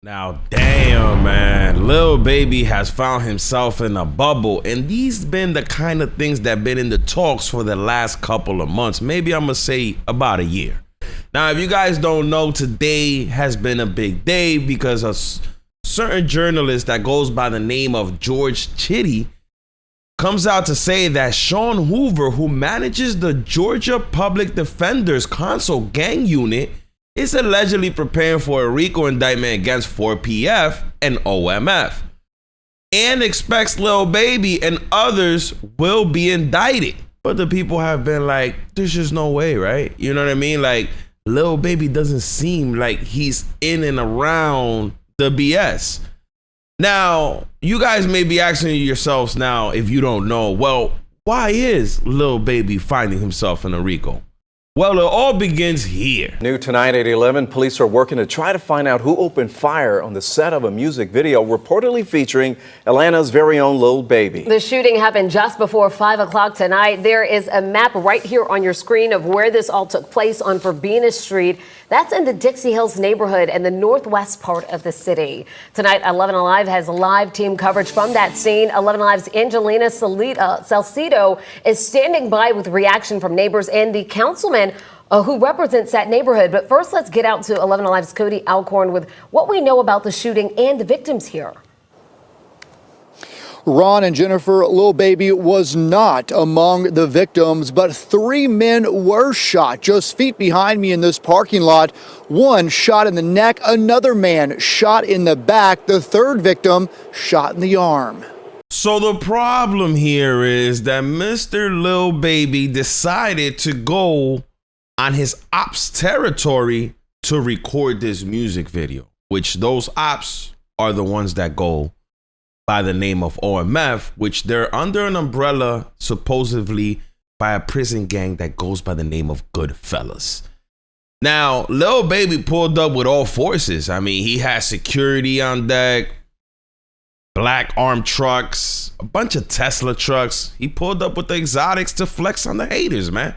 Now, damn, man, Lil Baby has found himself in a bubble, and these been the kind of things that been in the talks for the last couple of months. Maybe I'm gonna say about a year. Now, if you guys don't know, today has been a big day because a certain journalist that goes by the name of George Chitty comes out to say that Sean Hoover, who manages the Georgia Public Defender's Console Gang Unit, is allegedly preparing for a Rico indictment against 4PF and OMF, and expects Lil Baby and others will be indicted. But the people have been like, there's just no way, right? You know what I mean? Like, Lil Baby doesn't seem like he's in and around the BS. Now, you guys may be asking yourselves now, if you don't know, well, why is Lil Baby finding himself in a Rico? Well, it all begins here. New tonight at 11, police are working to try to find out who opened fire on the set of a music video reportedly featuring Atlanta's very own Lil Baby. The shooting happened just before 5 o'clock tonight. There is a map right here on your screen of where this all took place on Verbena Street. That's in the Dixie Hills neighborhood in the northwest part of the city. Tonight, 11 Alive has live team coverage from that scene. 11 Alive's Angelina Salcido is standing by with reaction from neighbors and the councilman who represents that neighborhood. But first, let's get out to 11 Alive's Cody Alcorn with what we know about the shooting and the victims here. Ron and Jennifer, Lil Baby was not among the victims, but 3 men were shot just feet behind me in this parking lot. One shot in the neck, another man shot in the back, the third victim shot in the arm. So the problem here is that Mr. Lil Baby decided to go on his ops territory to record this music video, which those ops are the ones that go by the name of OMF, which they're under an umbrella supposedly by a prison gang that goes by the name of Goodfellas. Now, Lil Baby pulled up with all forces. I mean, he had security on deck, black armed trucks, a bunch of Tesla trucks. He pulled up with the exotics to flex on the haters, man.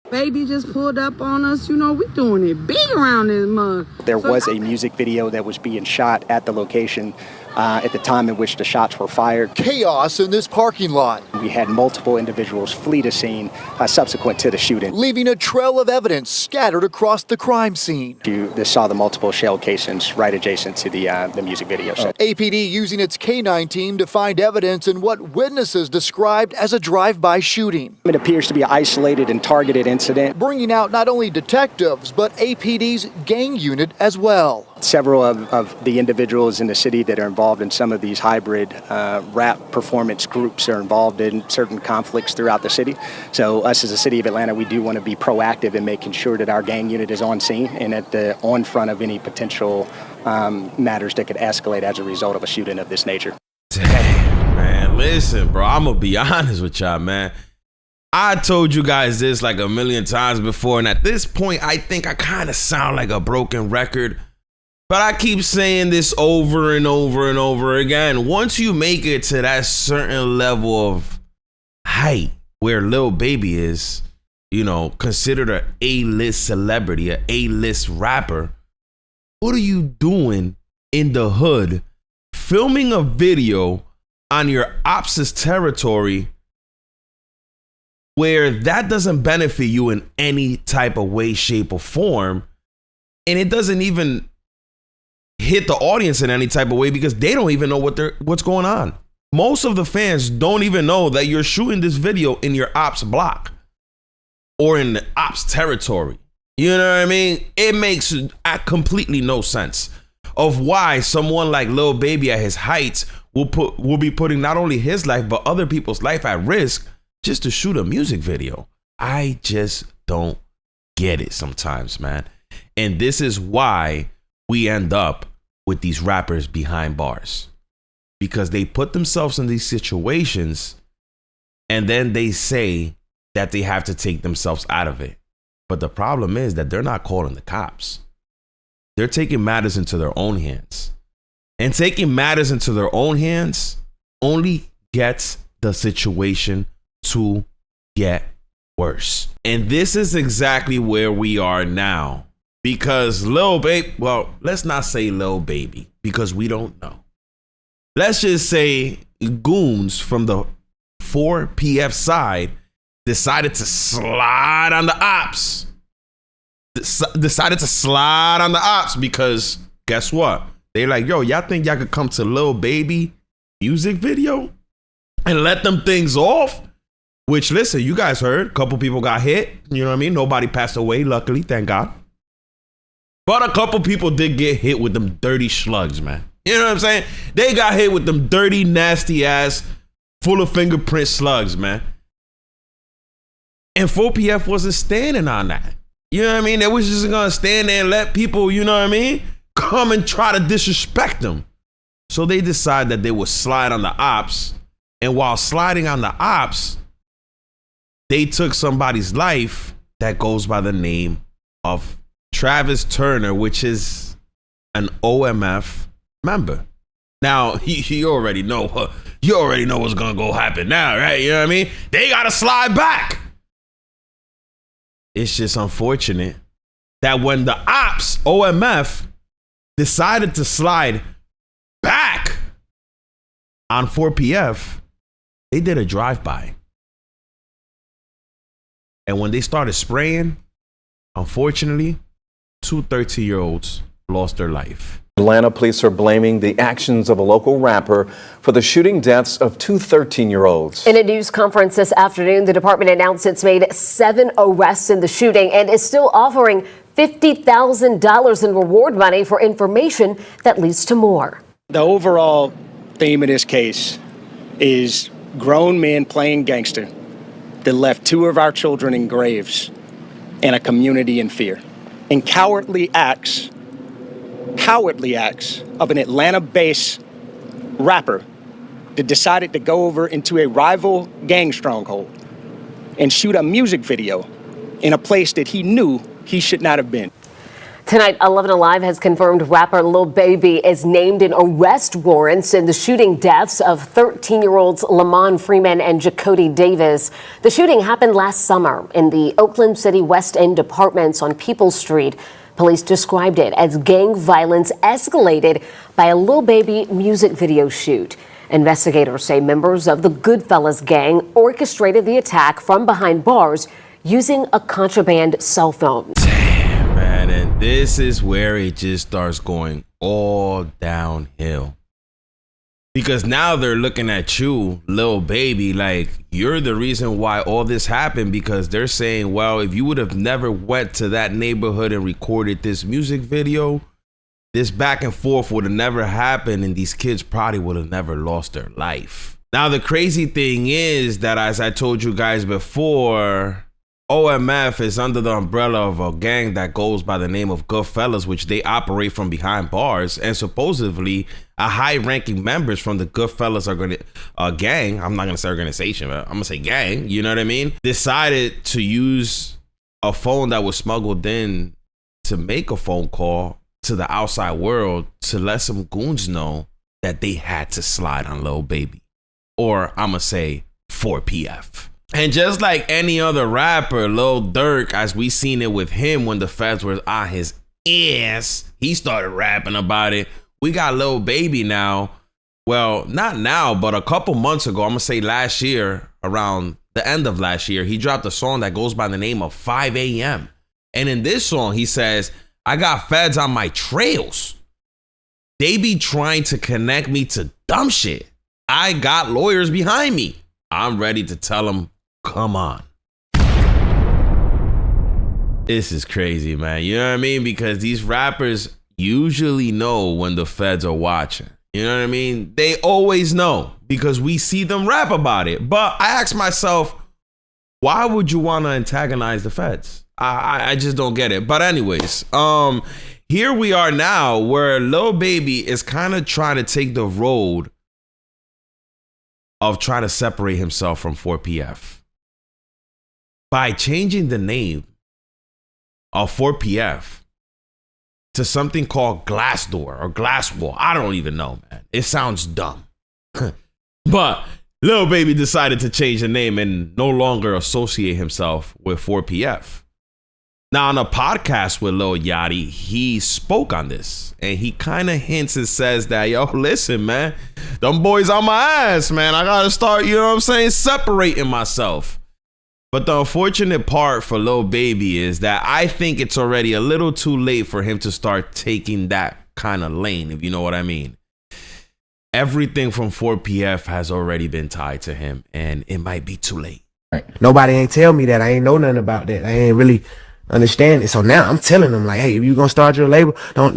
Baby just pulled up on us. You know, we doing it big around this mug. There was a music video that was being shot at the location at the time in which the shots were fired. Chaos in this parking lot. We had multiple individuals flee the scene subsequent to the shooting. Leaving a trail of evidence scattered across the crime scene. You saw the multiple shell casings right adjacent to the music video set. APD using its K-9 team to find evidence in what witnesses described as a drive-by shooting. It appears to be an isolated and targeted incident. Bringing out not only detectives, but APD's gang unit as well. Several of the individuals in the city that are involved in some of these hybrid rap performance groups are involved in certain conflicts throughout the city. So us as a city of Atlanta, we do want to be proactive in making sure that our gang unit is on scene and at the on front of any potential matters that could escalate as a result of a shooting of this nature. Dang, man, listen, bro, I'm gonna be honest with y'all, man. I told you guys this like a million times before, and at this point, I think I kind of sound like a broken record. But I keep saying this over and over and over again. Once you make it to that certain level of height where Lil Baby is, you know, considered a A-list celebrity, a A-list rapper, what are you doing in the hood filming a video on your ops' territory where that doesn't benefit you in any type of way, shape, or form, and it doesn't even hit the audience in any type of way because they don't even know what's going on. Most of the fans don't even know that you're shooting this video in your ops block or in the ops territory. You know what I mean? It makes completely no sense of why someone like Lil Baby at his heights will be putting not only his life but other people's life at risk just to shoot a music video. I just don't get it sometimes, man. And this is why we end up with these rappers behind bars, because they put themselves in these situations and then they say that they have to take themselves out of it. But the problem is that they're not calling the cops. They're taking matters into their own hands, and taking matters into their own hands only gets the situation to get worse. And this is exactly where we are now. Because Lil Baby, well, let's not say Lil Baby. because we don't know. Let's just say goons from the 4PF side decided to slide on the ops. Decided to slide on the ops because guess what? They like, yo, y'all think y'all could come to Lil Baby music video and let them things off? Which, listen, you guys heard, a couple people got hit. You know what I mean? Nobody passed away, luckily, thank God. But a couple people did get hit with them dirty slugs, man. You know what I'm saying? They got hit with them dirty, nasty ass, full of fingerprint slugs, man. And 4PF wasn't standing on that. You know what I mean? They was just gonna stand there and let people, you know what I mean, come and try to disrespect them. So they decided that they would slide on the ops. And while sliding on the ops, they took somebody's life that goes by the name of Travis Turner, which is an OMF member. Now, you already know. You already know what's gonna go happen now, right? You know what I mean? They gotta slide back. It's just unfortunate that when the ops, OMF, decided to slide back on 4PF, they did a drive-by. And when they started spraying, unfortunately, 2 13-year-olds lost their life. Atlanta police are blaming the actions of a local rapper for the shooting deaths of 2 13-year-olds. In a news conference this afternoon, the department announced it's made 7 arrests in the shooting and is still offering $50,000 in reward money for information that leads to more. The overall theme of this case is grown men playing gangster that left 2 of our children in graves and a community in fear. And cowardly acts of an Atlanta-based rapper that decided to go over into a rival gang stronghold and shoot a music video in a place that he knew he should not have been. Tonight, 11 Alive has confirmed rapper Lil Baby is named in arrest warrants in the shooting deaths of 13-year-olds Lamont Freeman and Jacody Davis. The shooting happened last summer in the Oakland City West End apartments on Peoples Street. Police described it as gang violence escalated by a Lil Baby music video shoot. Investigators say members of the Goodfellas gang orchestrated the attack from behind bars using a contraband cell phone. Damn, man, and this is where it just starts going all downhill. Because now they're looking at you, Lil Baby, like you're the reason why all this happened, because they're saying, well, if you would have never went to that neighborhood and recorded this music video, this back and forth would have never happened and these kids probably would have never lost their life. Now, the crazy thing is that, as I told you guys before, OMF is under the umbrella of a gang that goes by the name of Goodfellas, which they operate from behind bars, and supposedly a high-ranking members from the Goodfellas gang, I'm not gonna say organization, but I'm gonna say gang, you know what I mean, decided to use a phone that was smuggled in to make a phone call to the outside world to let some goons know that they had to slide on Lil Baby, or I'm gonna say 4PF. And just like any other rapper, Lil Durk, as we seen it with him when the feds were on his ass, he started rapping about it. We got Lil Baby now. Well, not now, but a couple months ago, I'm gonna say last year, around the end of last year, he dropped a song that goes by the name of 5 a.m. And in this song, he says, I got feds on my trails. They be trying to connect me to dumb shit. I got lawyers behind me. I'm ready to tell them, come on. This is crazy, man. You know what I mean? Because these rappers usually know when the feds are watching. You know what I mean? They always know because we see them rap about it. But I ask myself, why would you want to antagonize the feds? I just don't get it. But anyways, here we are now where Lil Baby is kind of trying to take the road of trying to separate himself from 4PF by changing the name of 4PF to something called Glassdoor or Glasswall. I don't even know, man. It sounds dumb. But Lil Baby decided to change the name and no longer associate himself with 4PF. Now, on a podcast with Lil Yachty, he spoke on this, and he kind of hints and says that, yo, listen, man, them boys on my ass, man. I got to start, you know what I'm saying, separating myself. But the unfortunate part for Lil Baby is that I think it's already a little too late for him to start taking that kind of lane, if you know what I mean. Everything from 4PF has already been tied to him, and it might be too late. Right. Nobody ain't tell me that. I ain't know nothing about that. I ain't really understand it. So now I'm telling them, like, hey, if you gonna start your label, don't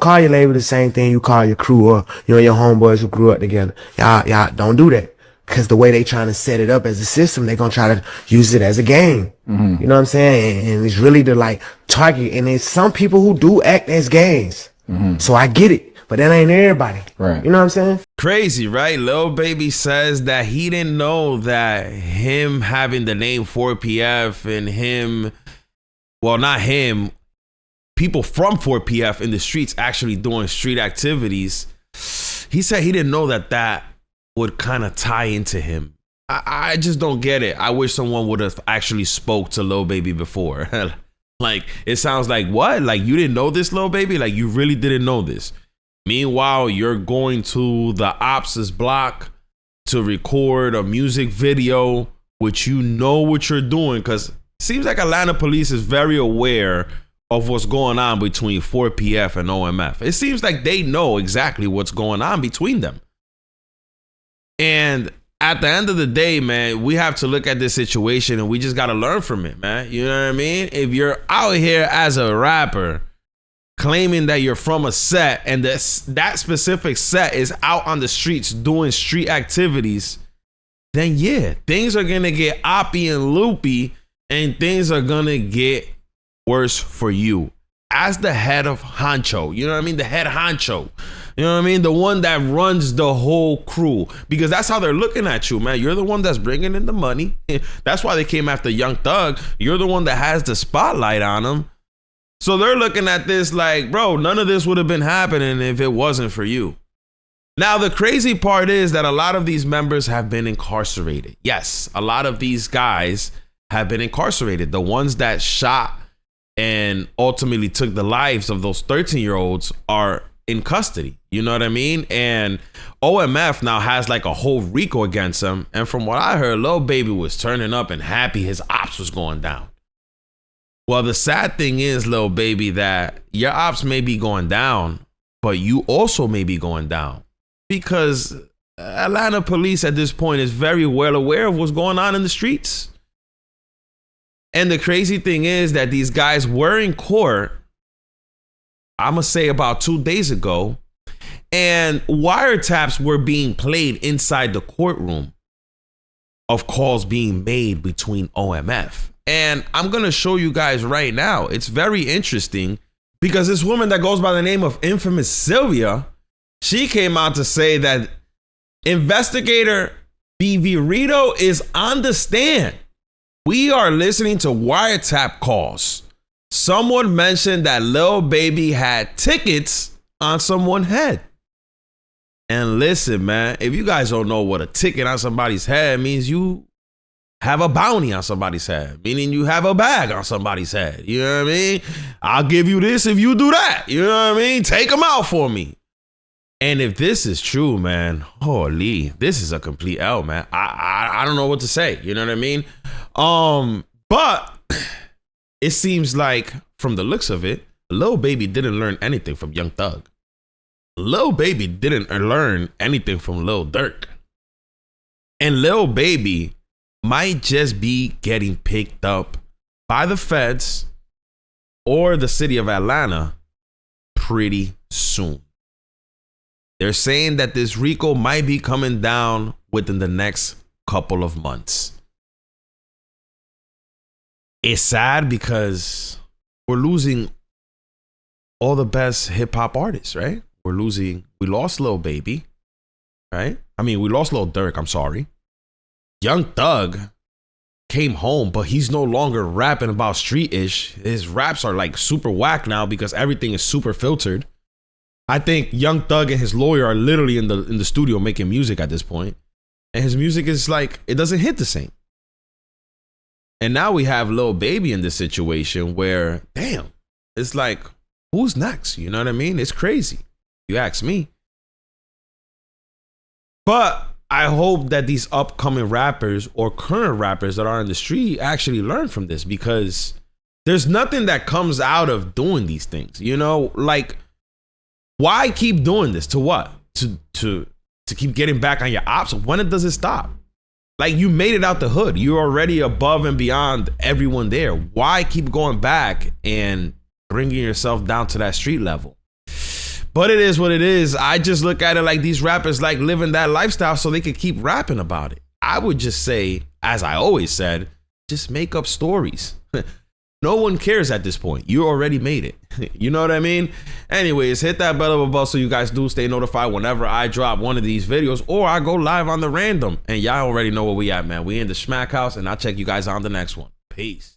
call your label the same thing you call your crew or your homeboys who grew up together. Y'all don't do that. Cause the way they trying to set it up as a system, they gonna try to use it as a game. You know what I'm saying? And it's really to like target. And there's some people who do act as gangs. So I get it. But that ain't everybody. Right. You know what I'm saying? Crazy, right? Lil Baby says that he didn't know that him having the name 4PF and him, well, not him, people from 4PF in the streets actually doing street activities. He said he didn't know that would kind of tie into him. I just don't get it. I wish someone would have actually spoke to Lil Baby before. Like, it sounds like, what? Like, you didn't know this, Lil Baby? Like, you really didn't know this. Meanwhile, you're going to the Ops' block to record a music video, which you know what you're doing, because it seems like Atlanta police is very aware of what's going on between 4PF and OMF. It seems like they know exactly what's going on between them. And at the end of the day, man, we have to look at this situation and we just got to learn from it, man. You know what I mean? If you're out here as a rapper claiming that you're from a set and that specific set is out on the streets doing street activities, then yeah, things are going to get oppy and loopy and things are going to get worse for you. As the head of honcho, you know what I mean? The head honcho, you know what I mean? The one that runs the whole crew, because that's how they're looking at you, man. You're the one that's bringing in the money. That's why they came after Young Thug. You're the one that has the spotlight on them. So they're looking at this like, bro, none of this would have been happening if it wasn't for you. Now, the crazy part is that a lot of these members have been incarcerated. Yes, a lot of these guys have been incarcerated. The ones that shot and ultimately took the lives of those 13-year-olds are in custody. You know what I mean? And OMF now has like a whole Rico against them. And from what I heard, Lil Baby was turning up and happy his ops was going down. Well, the sad thing is, Lil Baby, that your ops may be going down, but you also may be going down because Atlanta police at this point is very well aware of what's going on in the streets. And the crazy thing is that these guys were in court, I'm going to say about 2 days ago, and wiretaps were being played inside the courtroom of calls being made between OMF. And I'm going to show you guys right now. It's very interesting because this woman that goes by the name of Infamous Sylvia, she came out to say that investigator BV Rito is on the stand. We are listening to wiretap calls. Someone mentioned that Lil Baby had tickets on someone's head. And listen, man, if you guys don't know what a ticket on somebody's head means, you have a bounty on somebody's head, meaning you have a bag on somebody's head. You know what I mean? I'll give you this if you do that. You know what I mean? Take them out for me. And if this is true, man, holy, this is a complete L, man. I don't know what to say. You know what I mean? But it seems like from the looks of it, Lil Baby didn't learn anything from Young Thug. Lil Baby didn't learn anything from Lil Durk. And Lil Baby might just be getting picked up by the feds or the city of Atlanta pretty soon. They're saying that this Rico might be coming down within the next couple of months. It's sad because we're losing all the best hip hop artists, right? We lost Lil Baby, right? I mean, we lost Lil Durk, I'm sorry. Young Thug came home, but he's no longer rapping about street-ish. His raps are like super whack now because everything is super filtered. I think Young Thug and his lawyer are literally in the studio making music at this point. And his music is like, it doesn't hit the same. And now we have Lil Baby in this situation where, damn, it's like, who's next? You know what I mean? It's crazy. You ask me. But I hope that these upcoming rappers or current rappers that are in the street actually learn from this, because there's nothing that comes out of doing these things. You know, like, why keep doing this? To what? To keep getting back on your ops? When does it stop? Like, you made it out the hood. You're already above and beyond everyone there. Why keep going back and bringing yourself down to that street level? But it is what it is. I just look at it like these rappers like living that lifestyle so they could keep rapping about it. I would just say, as I always said, just make up stories. No one cares at this point. You already made it. You know what I mean? Anyways, hit that bell above so you guys do stay notified whenever I drop one of these videos or I go live on the random. And y'all already know where we at, man. We in the DaShmackHouse, and I'll check you guys on the next one. Peace.